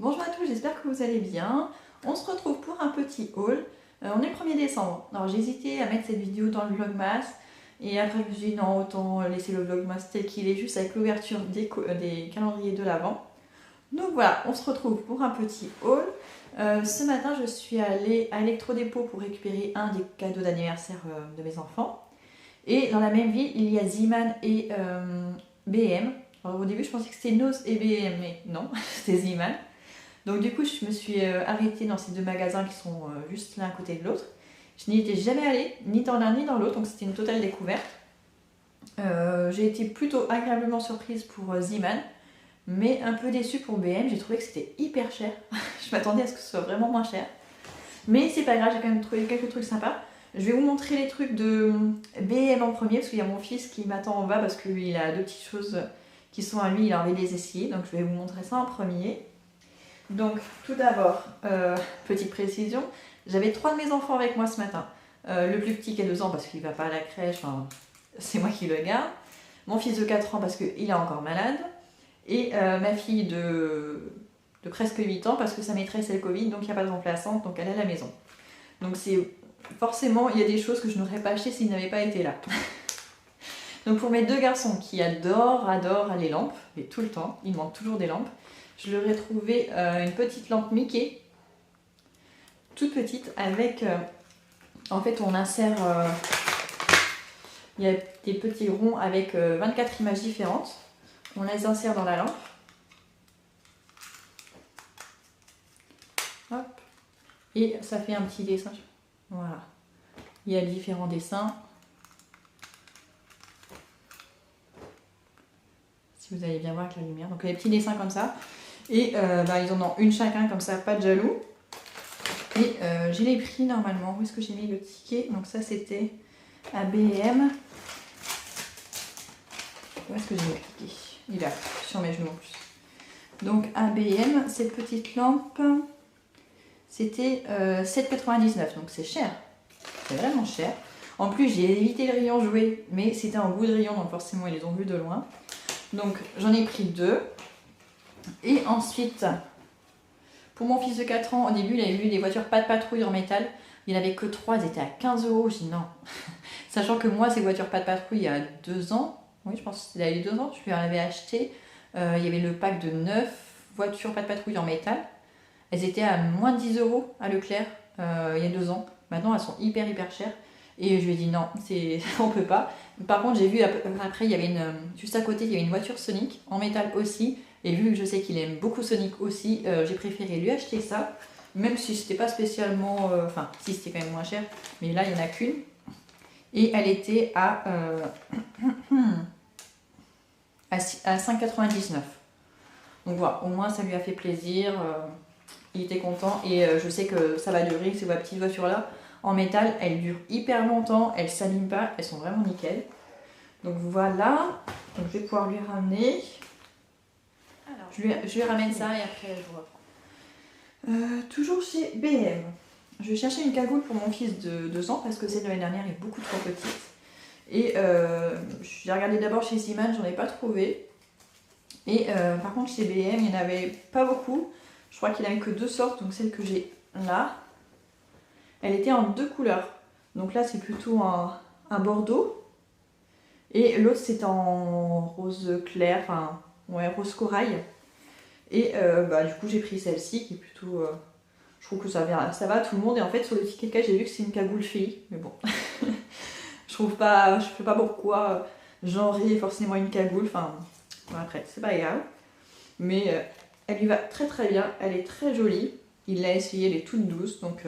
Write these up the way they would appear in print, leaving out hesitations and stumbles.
Bonjour à tous, j'espère que vous allez bien. On se retrouve pour un petit haul. On est le 1er décembre. Alors j'ai hésité à mettre cette vidéo dans le vlogmas. Et après je me suis dit non, autant laisser le vlogmas tel qu'il est, juste avec l'ouverture des calendriers de l'Avent. Donc voilà, on se retrouve pour un petit haul. Ce matin je suis allée à Electrodépôt pour récupérer un des cadeaux d'anniversaire de mes enfants. Et dans la même ville, il y a Zeeman et BM. Alors, au début je pensais que c'était Noz et BM, mais non, c'était Zeeman. Donc du coup, je me suis arrêtée dans ces deux magasins qui sont juste l'un à côté de l'autre. Je n'y étais jamais allée, ni dans l'un ni dans l'autre, donc c'était une totale découverte. J'ai été plutôt agréablement surprise pour Zeeman, mais un peu déçue pour BM. J'ai trouvé que c'était hyper cher. Je m'attendais à ce que ce soit vraiment moins cher. Mais c'est pas grave, j'ai quand même trouvé quelques trucs sympas. Je vais vous montrer les trucs de BM en premier, parce qu'il y a mon fils qui m'attend en bas, parce qu'il a deux petites choses qui sont à lui, il a envie de les essayer. Donc je vais vous montrer ça en premier. Donc tout d'abord, petite précision, j'avais 3 de mes enfants avec moi ce matin. Le plus petit qui a 2 ans parce qu'il ne va pas à la crèche, enfin, c'est moi qui le garde. Mon fils de 4 ans parce qu'il est encore malade. Et ma fille de presque 8 ans parce que sa maîtresse est le Covid, donc il n'y a pas de remplaçante, donc elle est à la maison. Donc c'est forcément, il y a des choses que je n'aurais pas achetées s'ils n'avaient pas été là. Donc pour mes 2 garçons qui adorent les lampes, mais tout le temps, ils demandent toujours des lampes, je leur ai trouvé une petite lampe Mickey, toute petite, avec, en fait on insère, il y a des petits ronds avec 24 images différentes, on les insère dans la lampe, hop, et ça fait un petit dessin, voilà, il y a différents dessins, si vous allez bien voir avec la lumière, donc il y a des petits dessins comme ça. Et ils en ont une chacun comme ça, pas de jaloux. Et j'ai les prix normalement. Où est-ce que j'ai mis le ticket? Donc ça c'était à BM. Où est-ce que j'ai mis le ticket? Il est là, sur mes genoux en plus. Donc à BM, cette petite lampe, c'était 7,99. Donc c'est cher. C'est vraiment cher. En plus j'ai évité le rayon jouet, mais c'était un bout de rayon, donc forcément ils les ont vus de loin. Donc j'en ai pris 2. Et ensuite, pour mon fils de 4 ans, au début, il avait vu des voitures pas de patrouille en métal. Il n'y en avait que 3, elles étaient à 15 €. J'ai dit non. Sachant que moi, ces voitures pas de patrouille, il y a 2 ans, oui, je pense que c'était il y a 2 ans, je lui en avais acheté. Il y avait le pack de 9 voitures pas de patrouille en métal. Elles étaient à moins de 10 € à Leclerc il y a 2 ans. Maintenant, elles sont hyper chères. Et je lui ai dit non, on peut pas. Par contre, j'ai vu après, il y avait juste à côté, il y avait une voiture Sonic en métal aussi. Et vu que je sais qu'il aime beaucoup Sonic aussi, j'ai préféré lui acheter ça. Même si c'était pas spécialement... Enfin, si c'était quand même moins cher. Mais là, il n'y en a qu'une. Et elle était à 5,99 €. Donc voilà, au moins ça lui a fait plaisir. Il était content. Et je sais que ça va durer, ces petites voitures-là. En métal, elles durent hyper longtemps. Elles ne s'abîment pas. Elles sont vraiment nickel. Donc voilà. Donc, je vais pouvoir lui ramener... Alors, je lui ramène ça et après je vois. Toujours chez BM. Je vais chercher une cagoule pour mon fils de 2 ans parce que celle de l'année dernière est beaucoup trop petite. Et j'ai regardé d'abord chez Zeeman, j'en ai pas trouvé. Et par contre chez BM, il n'y en avait pas beaucoup. Je crois qu'il n'y avait que 2 sortes, donc celle que j'ai là. Elle était en 2 couleurs. Donc là c'est plutôt un bordeaux. Et l'autre c'est en rose clair, enfin... Ouais, rose corail. Et du coup j'ai pris celle-ci qui est plutôt... je trouve que ça va à tout le monde. Et en fait sur le ticket de caisse j'ai vu que c'est une cagoule fille. Mais bon. je sais pas pourquoi genrer forcément une cagoule. Enfin bon, après c'est pas grave. Mais elle lui va très bien. Elle est très jolie. Il l'a essayée, elle est toute douce. Donc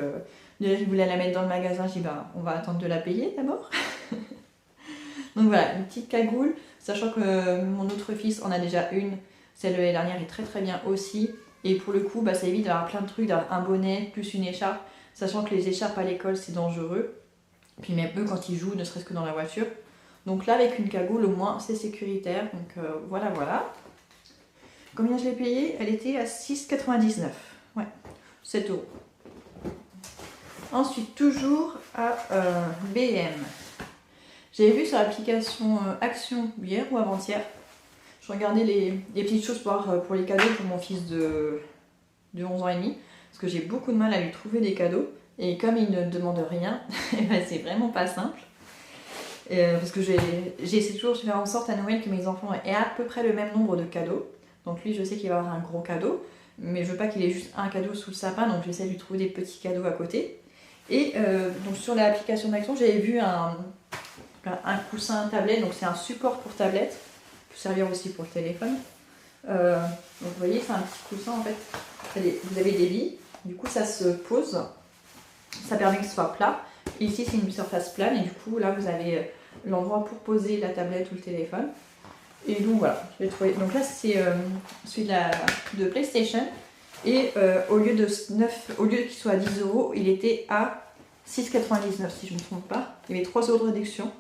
déjà il voulait la mettre dans le magasin. J'ai dit on va attendre de la payer d'abord. Donc voilà, une petite cagoule, sachant que mon autre fils en a déjà une, celle de l'année dernière est très bien aussi. Et pour le coup, ça évite d'avoir plein de trucs, d'avoir un bonnet plus une écharpe, sachant que les écharpes à l'école c'est dangereux. Puis même eux quand ils jouent, ne serait-ce que dans la voiture. Donc là avec une cagoule au moins c'est sécuritaire, donc voilà. Combien je l'ai payée? Elle était à 6,99 €, ouais, 7 €. Ensuite toujours à BM. J'avais vu sur l'application Action hier ou avant-hier. Je regardais les petites choses pour les cadeaux pour mon fils de de 11 ans et demi, parce que j'ai beaucoup de mal à lui trouver des cadeaux. Et comme il ne demande rien, c'est vraiment pas simple. Parce que j'essaie toujours de faire en sorte à Noël que mes enfants aient à peu près le même nombre de cadeaux. Donc lui, je sais qu'il va avoir un gros cadeau, mais je veux pas qu'il ait juste un cadeau sous le sapin, donc j'essaie de lui trouver des petits cadeaux à côté. Et donc sur l'application d'Action, j'avais vu un coussin tablette, donc c'est un support pour tablette, peut servir aussi pour le téléphone. Donc vous voyez, c'est un petit coussin en fait. Vous avez des billes, du coup ça se pose, ça permet que ce soit plat. Et ici c'est une surface plane et du coup là vous avez l'endroit pour poser la tablette ou le téléphone. Et donc voilà, je vais trouver. Donc là c'est celui de PlayStation. Et au lieu qu'il soit à 10 €, il était à 6,99 si je ne me trompe pas. Il y avait 3 € de réduction.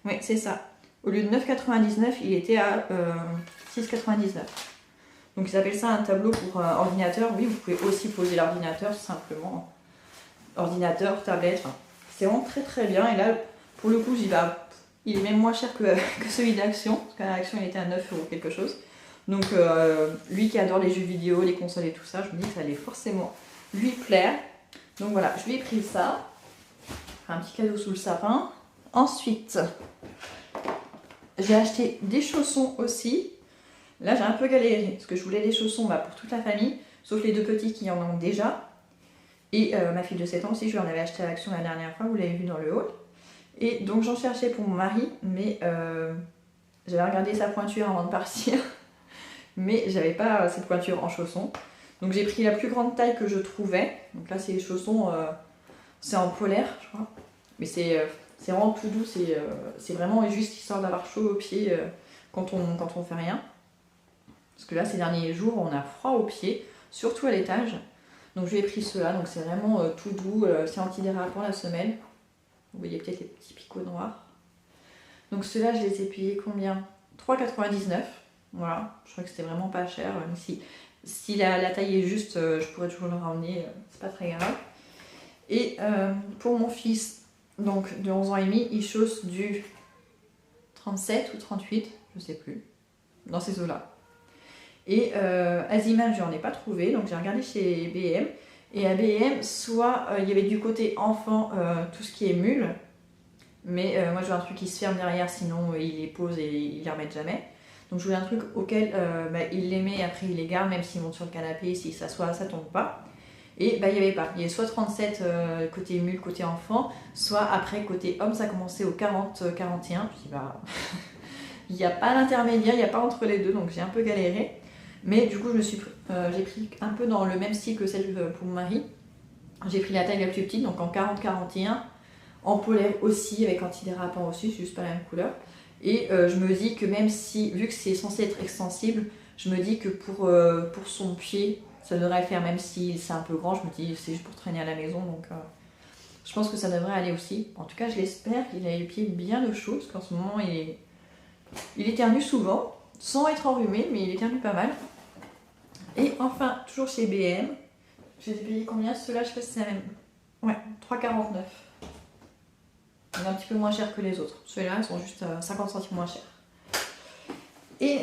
Oui, c'est ça. Au lieu de 9,99, il était à 6,99. Donc ils appellent ça un tableau pour ordinateur. Oui, vous pouvez aussi poser l'ordinateur tout simplement. Ordinateur, tablette, enfin, c'est vraiment très très bien. Et là, pour le coup, il est même moins cher que celui d'Action. Parce qu'à Action, il était à 9 € quelque chose. Donc lui qui adore les jeux vidéo, les consoles et tout ça, je me dis que ça allait forcément lui plaire. Donc voilà, je lui ai pris ça. Un petit cadeau sous le sapin. Ensuite, j'ai acheté des chaussons aussi. Là, j'ai un peu galéré parce que je voulais des chaussons pour toute la famille, sauf les 2 petits qui en ont déjà. Et ma fille de 7 ans aussi, je lui en avais acheté à Action la dernière fois, vous l'avez vu dans le haul. Et donc j'en cherchais pour mon mari, mais j'avais regardé sa pointure avant de partir. Mais j'avais pas cette pointure en chaussons. Donc j'ai pris la plus grande taille que je trouvais. Donc là, c'est les chaussons, c'est en polaire, je crois. Mais c'est vraiment tout doux, c'est vraiment juste histoire d'avoir chaud aux pieds quand on fait rien. Parce que là, ces derniers jours, on a froid aux pieds, surtout à l'étage. Donc je lui ai pris ceux-là, donc c'est vraiment tout doux, c'est antidérapant la semelle. Vous voyez peut-être les petits picots noirs. Donc ceux-là, je les ai payés combien? 3,99 €. Voilà, je crois que c'était vraiment pas cher. Même si la taille est juste, je pourrais toujours le ramener, c'est pas très grave. Et pour mon fils, donc de 11 ans et demi, il chausse du 37 ou 38, je sais plus, dans ces eaux-là. Et Aziman, je n'en ai pas trouvé, donc j'ai regardé chez B&M. Et à B&M, soit il y avait du côté enfant tout ce qui est mule, mais moi je veux un truc qui se ferme derrière, sinon il les pose et il les remet jamais. Donc je voulais un truc auquel il les met et après il les garde, même s'il monte sur le canapé, s'il s'assoit, ça tombe pas. Et il n'y avait pas. Il y avait soit 37 côté mule, côté enfant, soit après côté homme, ça commençait au 40-41. Puis il n'y a pas d'intermédiaire, il n'y a pas entre les deux, donc j'ai un peu galéré. Mais du coup, j'ai pris un peu dans le même style que celle pour mon mari. J'ai pris la taille la plus petite, donc en 40-41, en polaire aussi, avec antidérapant aussi, c'est juste pas la même couleur. Et je me dis que même si, vu que c'est censé être extensible, je me dis que pour son pied, ça devrait le faire, même si c'est un peu grand. Je me dis c'est juste pour traîner à la maison, donc je pense que ça devrait aller aussi. En tout cas, je l'espère qu'il a les pieds bien au chaud, parce qu'en ce moment, il éternue souvent, sans être enrhumé, mais il éternue pas mal. Et enfin, toujours chez B&M, j'ai payé combien? Ceux-là, je sais pas si c'est la même. Ouais, 3,49 €. On est un petit peu moins cher que les autres. Ceux-là, ils sont juste 50 centimes moins chers. Et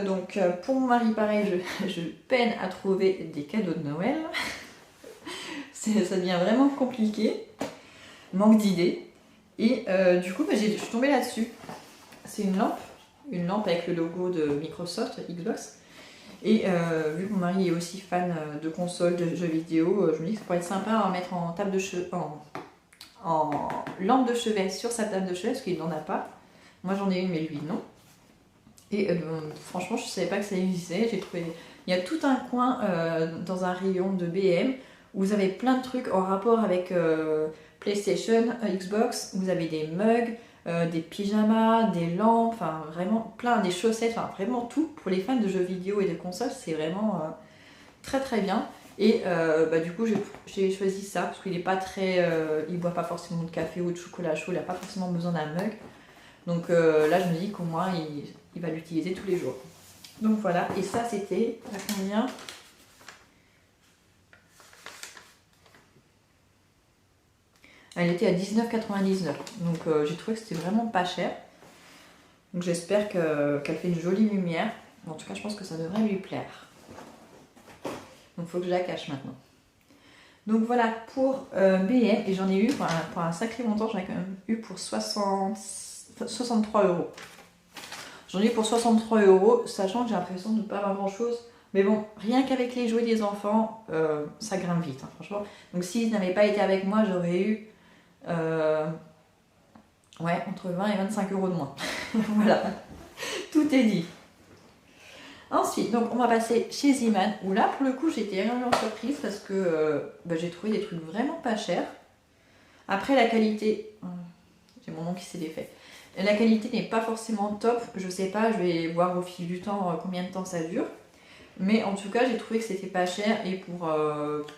donc, pour mon mari, pareil, je peine à trouver des cadeaux de Noël. Ça devient vraiment compliqué. Manque d'idées. Et du coup, je suis tombée là-dessus. C'est une lampe avec le logo de Microsoft, Xbox. Et vu que mon mari est aussi fan de consoles, de jeux vidéo, je me dis que ça pourrait être sympa à mettre en table de chevet, en lampe de chevet sur sa table de chevet, parce qu'il n'en a pas. Moi j'en ai une, mais lui non. Et franchement, je ne savais pas que ça existait. J'ai trouvé. Il y a tout un coin dans un rayon de B&M où vous avez plein de trucs en rapport avec PlayStation, Xbox. Vous avez des mugs, des pyjamas, des lampes, enfin vraiment plein, des chaussettes, enfin vraiment tout pour les fans de jeux vidéo et de consoles. C'est vraiment très très bien. Et du coup, j'ai choisi ça parce qu'il est pas très. Il boit pas forcément de café ou de chocolat chaud, il n'a pas forcément besoin d'un mug. Donc là, je me dis qu'au moins, il va l'utiliser tous les jours. Donc voilà, et ça, c'était à combien? Elle était à 19,99 €. Donc j'ai trouvé que c'était vraiment pas cher. Donc j'espère qu'elle fait une jolie lumière. En tout cas, je pense que ça devrait lui plaire. Donc il faut que je la cache maintenant. Donc voilà pour BM, et j'en ai eu pour un sacré montant, j'en ai quand même eu pour 63 euros. J'en ai eu pour 63 euros, sachant que j'ai l'impression de ne pas avoir grand chose. Mais bon, rien qu'avec les jouets des enfants, ça grimpe vite, hein, franchement. Donc s'ils n'avaient pas été avec moi, j'aurais eu ouais, entre 20 et 25 euros de moins. Voilà, tout est dit. Ensuite, donc on va passer chez Zeeman, où là, pour le coup, j'ai été énormément surprise parce que j'ai trouvé des trucs vraiment pas chers. Après, la qualité... j'ai mon nom qui s'est défait. La qualité n'est pas forcément top, je sais pas, je vais voir au fil du temps combien de temps ça dure. Mais en tout cas, j'ai trouvé que c'était pas cher et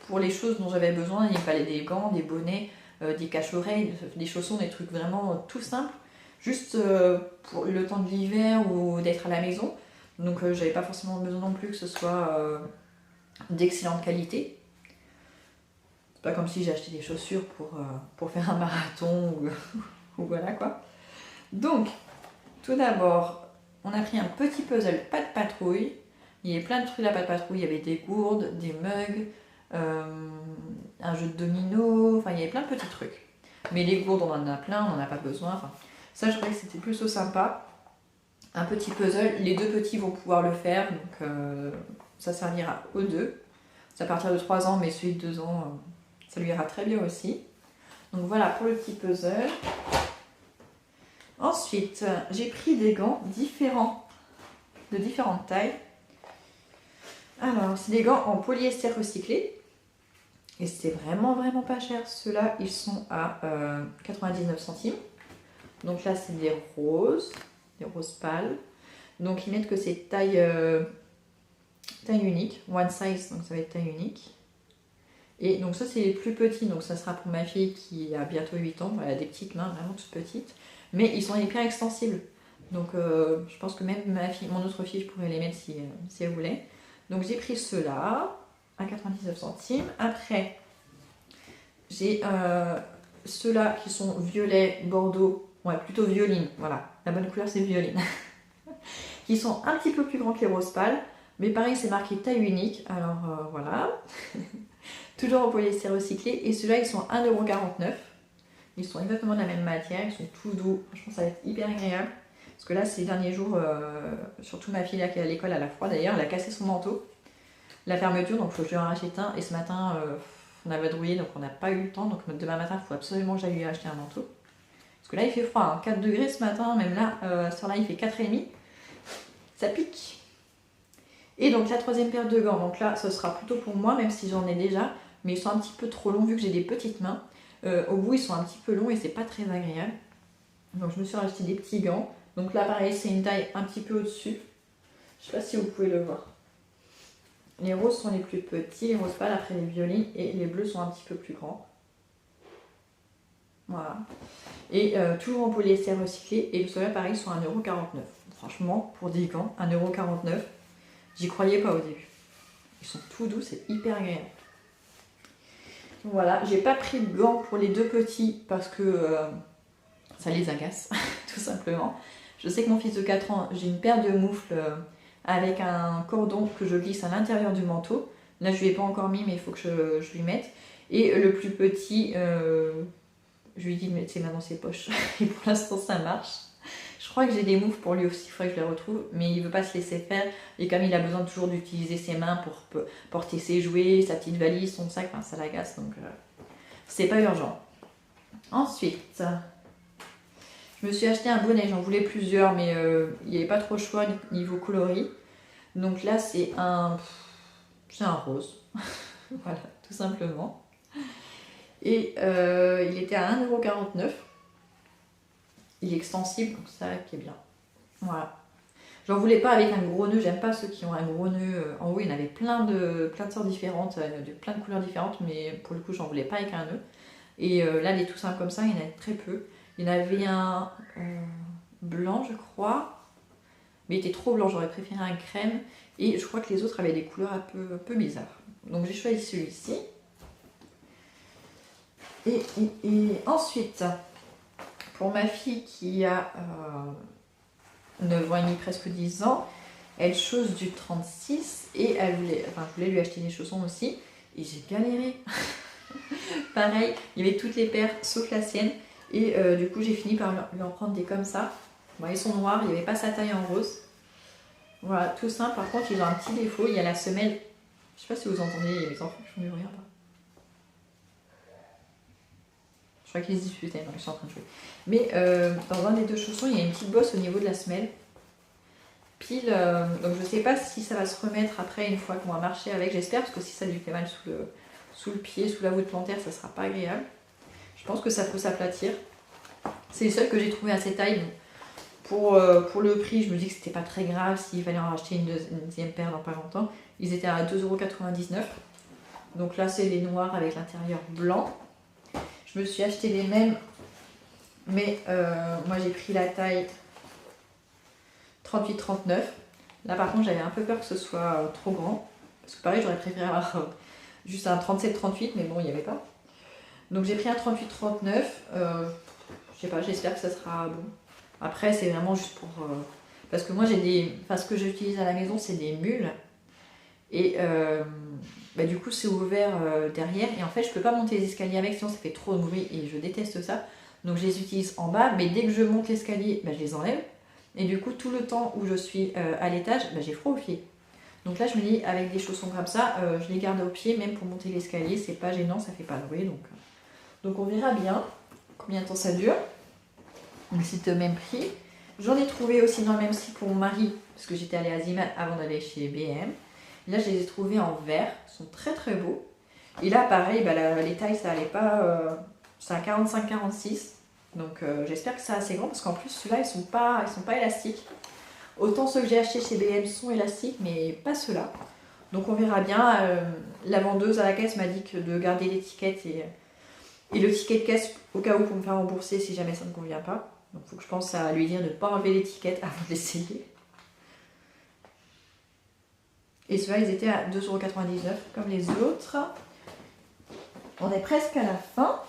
pour les choses dont j'avais besoin, il fallait des gants, des bonnets, des cache-oreilles, des chaussons, des trucs vraiment tout simples. Juste pour le temps de l'hiver ou d'être à la maison. Donc j'avais pas forcément besoin non plus que ce soit d'excellente qualité. C'est pas comme si j'ai acheté des chaussures pour faire un marathon ou voilà quoi. Donc, tout d'abord, on a pris un petit puzzle pas de patrouille. Il y avait plein de trucs à pas de patrouille. Il y avait des gourdes, des mugs, un jeu de domino. Enfin, il y avait plein de petits trucs. Mais les gourdes, on en a plein, on n'en a pas besoin. Enfin, ça, je trouvais que c'était plutôt sympa. Un petit puzzle. Les deux petits vont pouvoir le faire. Donc, ça servira aux deux. C'est à partir de 3 ans, mais celui de 2 ans, ça lui ira très bien aussi. Donc, voilà pour le petit puzzle. Ensuite, j'ai pris des gants différents, de différentes tailles. Alors, c'est des gants en polyester recyclé. Et c'est vraiment pas cher. Ceux-là, ils sont à 99 centimes. Donc là, c'est des roses pâles. Donc, ils mettent que c'est taille unique, one size, donc ça va être taille unique. Et donc ça, c'est les plus petits. Donc ça sera pour ma fille qui a bientôt 8 ans. Elle a des petites mains, vraiment toutes petites. Mais ils sont hyper extensibles. Donc je pense que même mon autre fille, je pourrais les mettre si elle voulait. Donc j'ai pris ceux-là à 99 centimes. Après, j'ai ceux-là qui sont violet, bordeaux. Ouais, plutôt violine. Voilà, la bonne couleur, c'est violine. Qui sont un petit peu plus grands que les roses pâles. Mais pareil, c'est marqué taille unique. Alors voilà. Toujours en polyester recyclé. Et ceux-là, ils sont 1,49 €. Ils sont exactement de la même matière, ils sont tout doux. Franchement, ça va être hyper agréable. Parce que là, ces derniers jours, surtout ma fille là, qui est à l'école, à la froid d'ailleurs, elle a cassé son manteau. La fermeture, donc il faut que je lui en rachète un. Et ce matin, on a vadrouillé, donc on n'a pas eu le temps. Donc demain matin, il faut absolument que j'aille lui acheter un manteau. Parce que là, il fait froid, hein, 4 degrés ce matin, même là, à ce là il fait 4,5. Ça pique. Et donc la troisième paire de gants, donc là, ce sera plutôt pour moi, même si j'en ai déjà. Mais ils sont un petit peu trop longs vu que j'ai des petites mains. Au bout, ils sont un petit peu longs et c'est pas très agréable. Donc je me suis racheté des petits gants. Donc là, pareil, c'est une taille un petit peu au-dessus. Je sais pas si vous pouvez le voir. Les roses sont les plus petits, les roses pâles, après les violets, et les bleus sont un petit peu plus grands. Voilà. Et toujours en polyester recyclé. Et ceux-là, pareil, sont 1,49 €. Franchement, pour des gants, 1,49 €, j'y croyais pas au début. Ils sont tout doux, c'est hyper agréable. Voilà, j'ai pas pris de gants pour les deux petits parce que ça les agace, tout simplement. Je sais que mon fils de 4 ans, j'ai une paire de moufles avec un cordon que je glisse à l'intérieur du manteau. Là, je lui ai pas encore mis, mais il faut que je lui mette. Et le plus petit, je lui ai dit de mettre ses mains dans ses poches. Et pour l'instant, ça marche. Je crois que j'ai des moufles pour lui aussi, il faudrait que je les retrouve. Mais il veut pas se laisser faire. Et comme il a besoin toujours d'utiliser ses mains pour porter ses jouets, sa petite valise, son sac, enfin, ça l'agace. Donc, c'est pas urgent. Ensuite, je me suis acheté un bonnet. J'en voulais plusieurs, mais il n'y avait pas trop de choix niveau coloris. Donc là, c'est un rose. Voilà, tout simplement. Et il était à 1,49 €. Il est extensible, donc ça qui est bien. Voilà. J'en voulais pas avec un gros nœud, j'aime pas ceux qui ont un gros nœud. En haut, il y en avait plein de sortes différentes, de plein de couleurs différentes, mais pour le coup, j'en voulais pas avec un nœud. Et là, les tout simples comme ça, il y en avait très peu. Il y en avait un blanc, je crois, mais il était trop blanc, j'aurais préféré un crème. Et je crois que les autres avaient des couleurs un peu bizarres. Donc j'ai choisi celui-ci. Et ensuite, pour ma fille qui a 9 ans et demi, presque 10 ans, Elle chausse du 36 et je voulais lui acheter des chaussons aussi. Et j'ai galéré. Pareil, il y avait toutes les paires sauf la sienne. Et du coup, j'ai fini par lui en prendre des comme ça. Bon, ils sont noirs, il n'y avait pas sa taille en rose. Voilà, tout simple. Par contre, ils ont un petit défaut. Il y a la semelle. Je sais pas si vous entendez, il y a les enfants qui font du bruit. Je crois qu'ils se disputaient, non, ils sont en train de jouer. Mais dans un des deux chaussons, il y a une petite bosse au niveau de la semelle. Pile, donc je sais pas si ça va se remettre après une fois qu'on va marcher avec, j'espère, parce que si ça lui fait mal sous le pied, sous la voûte plantaire, ça sera pas agréable. Je pense que ça peut s'aplatir. C'est les seuls que j'ai trouvé à cette taille. Pour le prix, je me dis que c'était pas très grave s'il fallait en racheter une deuxième paire dans pas longtemps. Ils étaient à 2,99 €. Donc là, c'est les noirs avec l'intérieur blanc. Je me suis acheté les mêmes, mais moi j'ai pris la taille 38-39. Là par contre, j'avais un peu peur que ce soit trop grand. Parce que pareil, j'aurais préféré avoir juste un 37-38, mais bon, il n'y avait pas. Donc j'ai pris un 38-39. Je sais pas, j'espère que ça sera bon. Après, c'est vraiment juste pour... parce que moi, ce que j'utilise à la maison, c'est des mules. Et du coup, c'est ouvert derrière. Et en fait, je peux pas monter les escaliers avec, sinon ça fait trop de bruit. Et je déteste ça. Donc, je les utilise en bas. Mais dès que je monte l'escalier, je les enlève. Et du coup, tout le temps où je suis à l'étage, j'ai froid aux pieds. Donc là, je me dis, avec des chaussons comme ça, je les garde au pied, même pour monter l'escalier. C'est pas gênant, ça fait pas de bruit. Donc on verra bien combien de temps ça dure. Donc c'est au même prix. J'en ai trouvé aussi dans le même site pour mon mari, parce que j'étais allée à Ziman avant d'aller chez B&M. Là, je les ai trouvés en vert. Ils sont très très beaux. Et là, pareil, les tailles, ça allait pas... c'est à 45-46. Donc j'espère que c'est assez grand, parce qu'en plus, ceux-là, ils sont pas élastiques. Autant ceux que j'ai achetés chez B&M sont élastiques, mais pas ceux-là. Donc on verra bien. La vendeuse à la caisse m'a dit de garder l'étiquette et le ticket de caisse au cas où pour me faire rembourser si jamais ça ne convient pas. Donc il faut que je pense à lui dire de ne pas enlever l'étiquette avant de l'essayer. Et ceux-là, ils étaient à 2,99 € comme les autres. On est presque à la fin.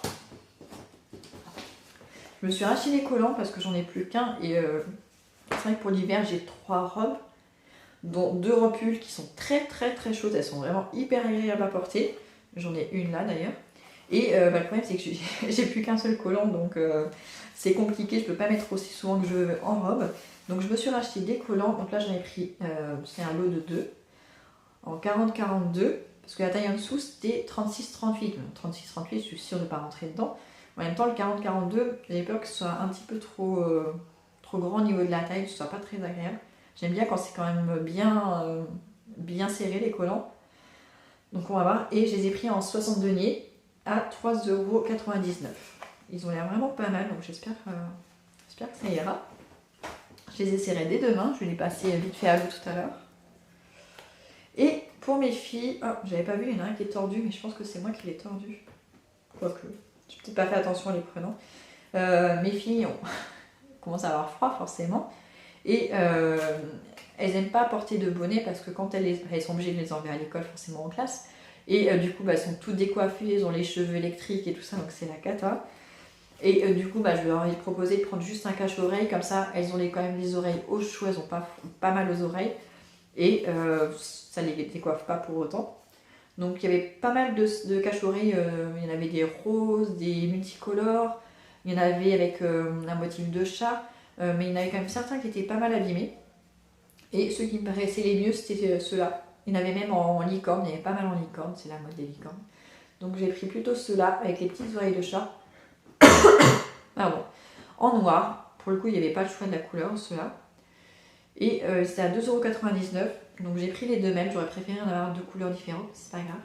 Je me suis racheté des collants parce que j'en ai plus qu'un. Et c'est vrai que pour l'hiver, j'ai 3 robes, dont 2 robes pulls qui sont très très très chaudes. Elles sont vraiment hyper agréables à porter. J'en ai une là d'ailleurs. Et le problème, c'est que j'ai plus qu'un seul collant, donc c'est compliqué. Je peux pas mettre aussi souvent que je veux en robe. Donc je me suis racheté des collants. Donc là, j'en ai pris, c'est un lot de 2 en 40-42. Parce que la taille en dessous, c'était 36-38. 36-38, je suis sûre de ne pas rentrer dedans. En même temps, le 40-42, j'avais peur que ce soit un petit peu trop grand au niveau de la taille, que ce soit pas très agréable. J'aime bien quand c'est quand même bien serré les collants. Donc on va voir. Et je les ai pris en 60 deniers à 3,99 €. Ils ont l'air vraiment pas mal, donc j'espère que ça ira. Je les essaierai dès demain. Je vais les passer vite fait à l'eau tout à l'heure. Et pour mes filles, j'avais pas vu, il y en a un qui est tordu, mais je pense que c'est moi qui l'ai tordu. Quoique, j'ai peut-être pas fait attention en les prenant. Mes filles commencent à avoir froid forcément. Et elles n'aiment pas porter de bonnet parce que quand elles sont obligées de les enlever à l'école, forcément en classe. Et du coup, elles sont toutes décoiffées, elles ont les cheveux électriques et tout ça, donc c'est la cata. Et du coup, je leur ai proposé de prendre juste un cache-oreille, comme ça, elles ont quand même les oreilles au chaud, elles ont pas mal aux oreilles. Et ça ne les décoiffe pas pour autant. Donc il y avait pas mal de cache-oreilles, il y en avait des roses, des multicolores, il y en avait avec un motif de chat, mais il y en avait quand même certains qui étaient pas mal abîmés. Et ceux qui me paraissaient les mieux, c'était ceux-là. Il y en avait même en licorne, il y avait pas mal en licorne, c'est la mode des licornes. Donc j'ai pris plutôt ceux-là avec les petites oreilles de chat. Pardon. En noir, pour le coup il n'y avait pas le choix de la couleur, ceux-là. Et c'était à 2,99 €. Donc j'ai pris les deux mêmes, j'aurais préféré en avoir 2 couleurs différentes, c'est pas grave.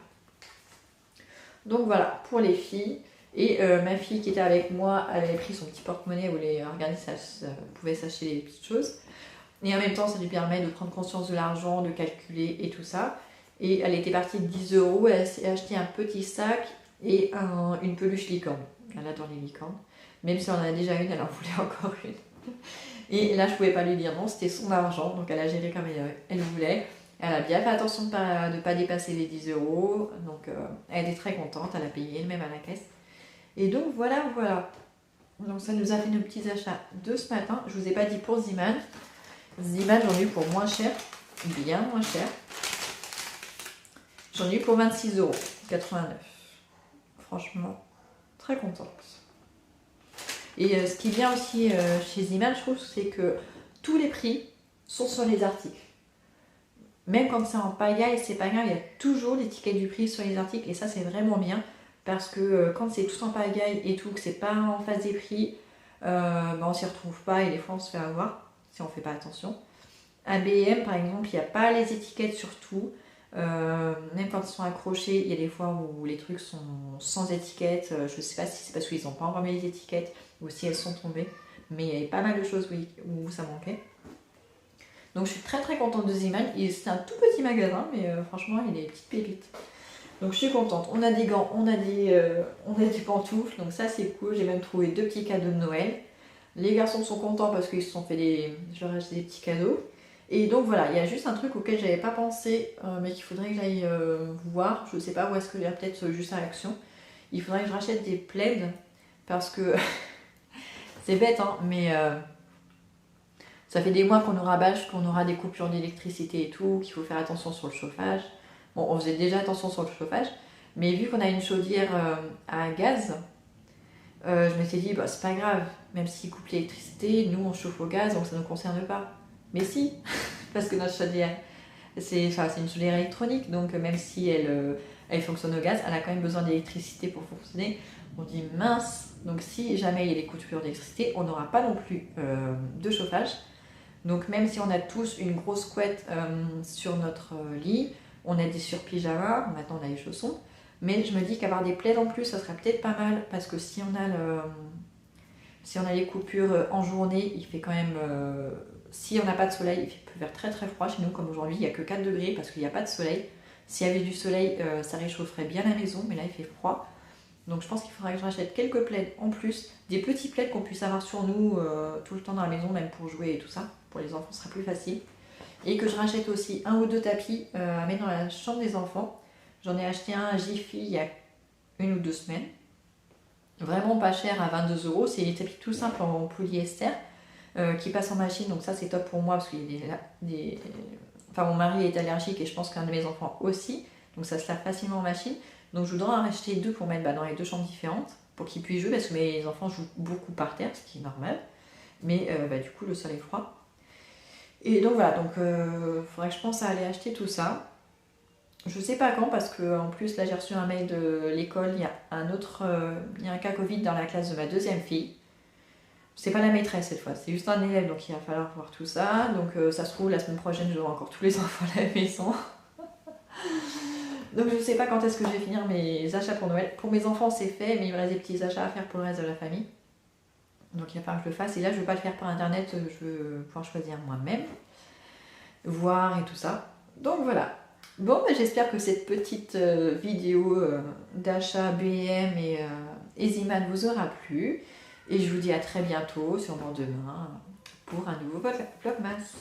Donc voilà, pour les filles. Et ma fille qui était avec moi, elle avait pris son petit porte-monnaie, elle voulait regarder si elle pouvait s'acheter des petites choses. Et en même temps, ça lui permet de prendre conscience de l'argent, de calculer et tout ça. Et elle était partie de 10 €, elle s'est acheté un petit sac et une peluche licorne. Elle adore les licornes. Même si on en a déjà une, elle en voulait encore une. Et là, je pouvais pas lui dire non, c'était son argent, donc elle a géré comme elle voulait. Elle a bien fait attention de ne pas dépasser les 10 €, donc elle était très contente, elle a payé elle-même à la caisse. Et donc voilà. Donc ça nous a fait nos petits achats de ce matin. Je vous ai pas dit pour Ziman. Ziman, j'en ai eu pour moins cher. bien moins cher. J'en ai eu pour 26,89 €. Franchement, très contente. Et ce qui est bien aussi chez Ziman, je trouve, c'est que tous les prix sont sur les articles. Même quand c'est en pagaille, c'est pas grave, il y a toujours l'étiquette du prix sur les articles. Et ça, c'est vraiment bien. Parce que quand c'est tout en pagaille et tout, que c'est pas en face des prix, on s'y retrouve pas et des fois on se fait avoir si on fait pas attention. À B&M par exemple, il n'y a pas les étiquettes sur tout. Même quand ils sont accrochés, il y a des fois où les trucs sont sans étiquette. Je sais pas si c'est parce qu'ils n'ont pas encore mis les étiquettes ou si elles sont tombées. Mais il y avait pas mal de choses où ça manquait. Donc je suis très très contente de Ziman. C'est un tout petit magasin, mais franchement, il est petite pépite. Donc je suis contente. On a des gants, on a des pantoufles, donc ça c'est cool. J'ai même trouvé 2 petits cadeaux de Noël. Les garçons sont contents parce qu'ils se sont fait je leur ai acheté des petits cadeaux. Et donc voilà, il y a juste un truc auquel j'avais pas pensé, mais qu'il faudrait que j'aille voir. Je sais pas où est-ce que j'ai peut-être juste à l'action. Il faudrait que je rachète des plaids parce que c'est bête, hein, mais ça fait des mois qu'on nous rabâche qu'on aura des coupures d'électricité et tout, qu'il faut faire attention sur le chauffage. Bon, on faisait déjà attention sur le chauffage, mais vu qu'on a une chaudière à gaz, je m'étais dit, bah, c'est pas grave, même s'ils coupent l'électricité, nous on chauffe au gaz, donc ça ne nous concerne pas. Mais si, parce que notre chaudière, c'est une chaudière électronique, donc même si elle fonctionne au gaz, elle a quand même besoin d'électricité pour fonctionner. On dit mince, donc si jamais il y a des coupures d'électricité, on n'aura pas non plus de chauffage. Donc même si on a tous une grosse couette sur notre lit, on a des surpyjamas, maintenant on a les chaussons, mais je me dis qu'avoir des plaids en plus, ça serait peut-être pas mal, parce que si on a les coupures en journée, il fait quand même... si on n'a pas de soleil, il peut faire très très froid chez nous, comme aujourd'hui, il n'y a que 4 degrés parce qu'il n'y a pas de soleil. S'il y avait du soleil, ça réchaufferait bien la maison, mais là il fait froid. Donc je pense qu'il faudra que je rachète quelques plaids en plus, des petits plaids qu'on puisse avoir sur nous tout le temps dans la maison, même pour jouer et tout ça. Pour les enfants, ce sera plus facile. Et que je rachète aussi 1 ou 2 tapis à mettre dans la chambre des enfants. J'en ai acheté un à Jiffy il y a 1 ou 2 semaines. Vraiment pas cher, à 22 €. C'est des tapis tout simples en polyester qui passent en machine. Donc ça c'est top pour moi parce que mon mari est allergique et je pense qu'un de mes enfants aussi. Donc ça se lave facilement en machine. Donc je voudrais en acheter 2 pour mettre dans les 2 chambres différentes pour qu'ils puissent jouer parce que mes enfants jouent beaucoup par terre, ce qui est normal. Mais du coup le sol est froid. Et donc voilà, faudrait que je pense à aller acheter tout ça. Je sais pas quand parce que en plus là j'ai reçu un mail de l'école, il y a un cas Covid dans la classe de ma 2e fille. C'est pas la maîtresse cette fois, c'est juste un élève, donc il va falloir voir tout ça. Donc ça se trouve la semaine prochaine j'aurai encore tous les enfants à la maison. Donc je sais pas quand est-ce que je vais finir mes achats pour Noël. Pour mes enfants c'est fait, mais il me reste des petits achats à faire pour le reste de la famille. Donc il va falloir que je le fasse. Et là je veux pas le faire par internet, je veux pouvoir choisir moi-même, voir et tout ça. Donc voilà. Bon, j'espère que cette petite vidéo d'achat B&M et Ziman vous aura plu. Et je vous dis à très bientôt, sûrement demain, pour un nouveau Vlogmas.